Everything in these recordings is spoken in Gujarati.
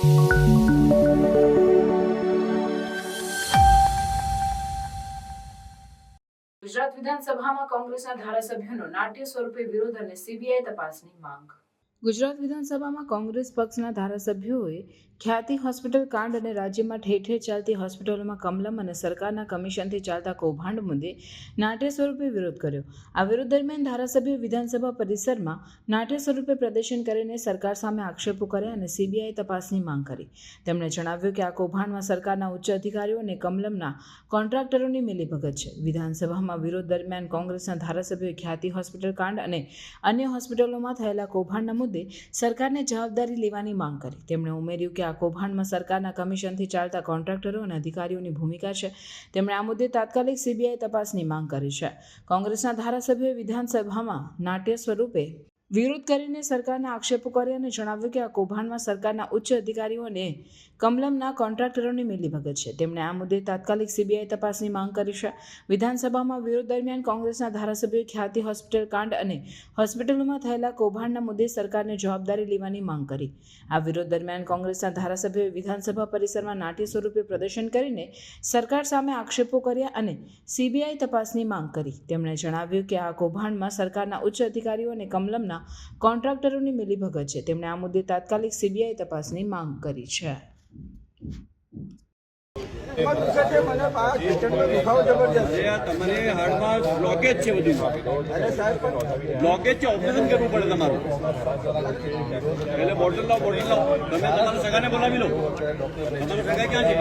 ગુજરાત વિધાનસભામાં કોંગ્રેસના ધારાસભ્યોનો નાટ્ય સ્વરૂપે વિરોધ અને સીબીઆઈ તપાસની માંગ. ગુજરાત વિધાનસભામાં કોંગ્રેસ પક્ષના ધારાસભ્યોએ ખ્યાતિ હોસ્પિટલ કાંડ અને રાજ્યમાં ઠેર ઠેર ચાલતી હોસ્પિટલોમાં કમલમ અને સરકારના કમિશનથી ચાલતા કૌભાંડ મુદ્દે નાટ્ય સ્વરૂપે વિરોધ કર્યો. આ વિરોધ દરમિયાન ધારાસભ્યોએ વિધાનસભા પરિસરમાં નાટ્ય સ્વરૂપે પ્રદર્શન કરીને સરકાર સામે આક્ષેપો કર્યા અને સીબીઆઈ તપાસની માંગ કરી. તેમણે જણાવ્યું કે આ કૌભાંડમાં સરકારના ઉચ્ચ અધિકારીઓ અને કમલમના કોન્ટ્રાક્ટરોની મિલીભગત છે. વિધાનસભામાં વિરોધ દરમિયાન કોંગ્રેસના ધારાસભ્યોએ ખ્યાતિ હોસ્પિટલ કાંડ અને અન્ય હોસ્પિટલોમાં થયેલા કૌભાંડના મુદ્દે સરકારને જવાબદારી લેવાની માંગ કરી. તેમણે ઉમેર્યું કે આ કૌભાંડમાં સરકારના કમિશનથી ચાલતા કોન્ટ્રાક્ટરો અને અધિકારીઓની ભૂમિકા છે. તેમણે આ મુદ્દે તાત્કાલિક સીબીઆઈ તપાસની માંગ કરી છે. કોંગ્રેસના ધારાસભ્યોએ વિધાનસભામાં નાટ્ય સ્વરૂપે વિરોધ કરીને સરકારના આક્ષેપો કર્યા અને જણાવ્યું કે આ કૌભાંડમાં સરકારના ઉચ્ચ અધિકારીઓ અને કમલમના કોન્ટ્રાક્ટરોની મિલીભગત છે. તેમણે આ મુદ્દે તાત્કાલિક સીબીઆઈ તપાસની માંગ કરી છે. વિધાનસભામાં વિરોધ દરમિયાન કોંગ્રેસના ધારાસભ્યોએ ખ્યાતિ હોસ્પિટલ કાંડ અને હોસ્પિટલોમાં થયેલા કૌભાંડના મુદ્દે સરકારને જવાબદારી લેવાની માંગ કરી. આ વિરોધ દરમિયાન કોંગ્રેસના ધારાસભ્યોએ વિધાનસભા પરિસરમાં નાટ્ય સ્વરૂપે પ્રદર્શન કરીને સરકાર સામે આક્ષેપો કર્યા અને સીબીઆઈ તપાસની માંગ કરી. તેમણે જણાવ્યું કે આ કૌભાંડમાં સરકારના ઉચ્ચ અધિકારીઓ અને કમલમના કોન્ટ્રાક્ટરોની મિલીભગત છે. તેમણે આ મુદ્દે તાત્કાલિક સીબીઆઈ તપાસની માંગ કરી છે. તમારે હાર્ટમાં બ્લોકેજ છે, બધું બ્લોકેજ છે, ઓપરેશન કરવું પડે તમારું. એટલે બોટલ લાવો, તમે તમારા સગાને બોલાવી લો. તમારા સગા ક્યાં છે?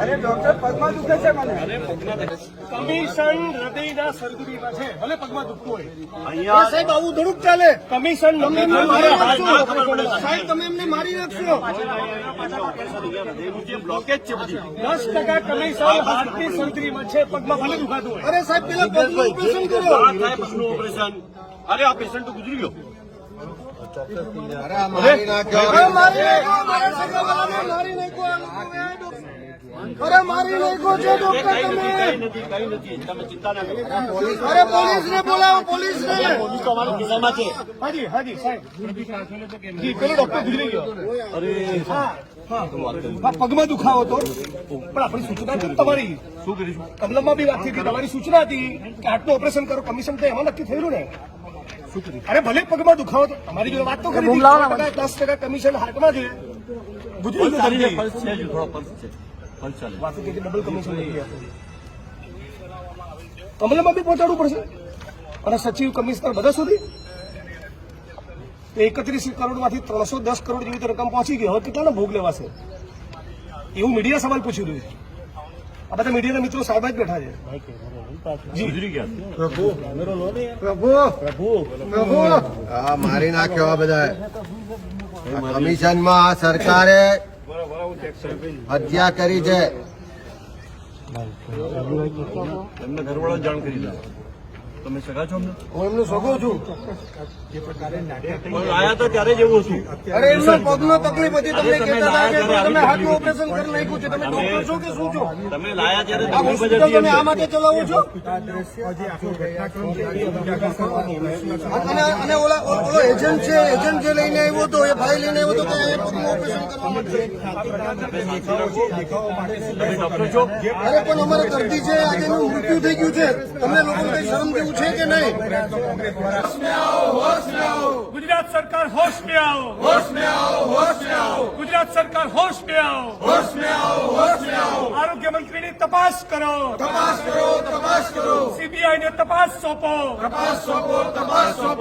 અરે ડોક્ટર પગમાં દુખે છે મને. અરે પગમાં કમિશન હૃદયના સર્જરીમાં છે, ભલે પગમાં દુખતું હોય. અહીંયા સાહેબ આવું થોડુંક ચાલે. કમિશન તમે એમને મારી નાખશો. સાહેબ તમે એમને મારી નાખશો. બ્લોકેજ છે બધી. 10% કમિશન હાર્ટની સર્જરીમાં છે, પગમાં ભલે દુખાતું હોય. અરે સાહેબ પેલા પગનું ઓપરેશન કરો. થાય પગનું ઓપરેશન. અરે આ પેશન્ટ તો ગુજરી ગયો. મારી નાખો. અરે મારી નાખો છે ડોક્ટર તમે. કઈ નથી, તમે ચિંતા ના કરો. અરે પોલીસને બોલાવો, પોલીસને. પોલીસ તો અમારા ખિસ્સામાં છે. હાજી હાજી સાહેબ. જી પેલો ડોક્ટર ગુજરી ગયો. અરે હા પગમાં દુખાવો હતો, પણ આપણી સૂચના હતી તમારી. શું કરીશું? કમલમમાં બી વાત થઈ હતી, તમારી સૂચના હતી કે હાર્ટનું ઓપરેશન કરો. કમિશન તો એમાં નક્કી થયેલું ને. શું કરીશું? અરે ભલે પગમાં દુખાવો તો તમારી જોડે વાત તો કરી હતી. 10% કમિશન હાર્ટમાં છે. ગુજરી ગયો દર્દી. પલ્સ છે, થોડો પલ્સ છે. પલ્સ ચાલે. વાત થઈ ડબલ કમિશન લઈ ગયા. કમલમમાં બી પહોંચાડવું પડશે અને સચિવ કમિશનર બધા સુધી 31 કરોડમાંથી 310 કરોડ જેવી તો રકમ પહોંચી ગઈ. હવે કેટલાનો ભોગ લેવાશે એવું મીડિયા સવાલ પૂછી રહ્યું છે. આ બધા મીડિયાના મિત્રો સાહેબ જ બેઠા છે. ગુજરી ગયા. પ્રભુ આ મારી નાખ્યો. આ બધા કમિશનમાં આ સરકારે હત્યા કરી છે. એમને ઘરવાળા જાણ કરી દો. તમે સગા છો? હું એમનો સગો છું. આયા તો ત્યારે જ એવું હતું. અરે એમનો પગનો તકલીફ હતી. તમને કહેતા હતા કે તમે હાર્ટનું ઓપરેશન કરી નાખ્યું છે. તમે ડોક્ટર છો કે શું છો? તમે લાયા ત્યારે આ હોસ્પિટલ તમે આ માટે ચલાવો છો? અને ઓલો એજન્ટ છે, એજન્ટ જે લઈને આવ્યો હતો, એ ભાઈ લઈને આવ્યો હતો કે પગનું ઓપરેશન કરવા માટે. તમે ડોક્ટર છો? અરે પણ અમારે દર્દી છે, આજે એનું મૃત્યુ થઈ ગયું છે. તમને લોકોને કઈ શરમ જેવું છે કે નહીં? ગુજરાત સરકાર હોશ में आओ, होश में आओ, होश में आओ. ગુજરાત સરકાર હોશ में आओ, होश में आओ, होश में आओ. આરોગ્ય મંત્રીની તપાસ કરો, તપાસ કરો, તપાસ કરો. સીબીઆઈ ને તપાસ સોંપો, તપાસ સોંપો, તપાસ સોંપો.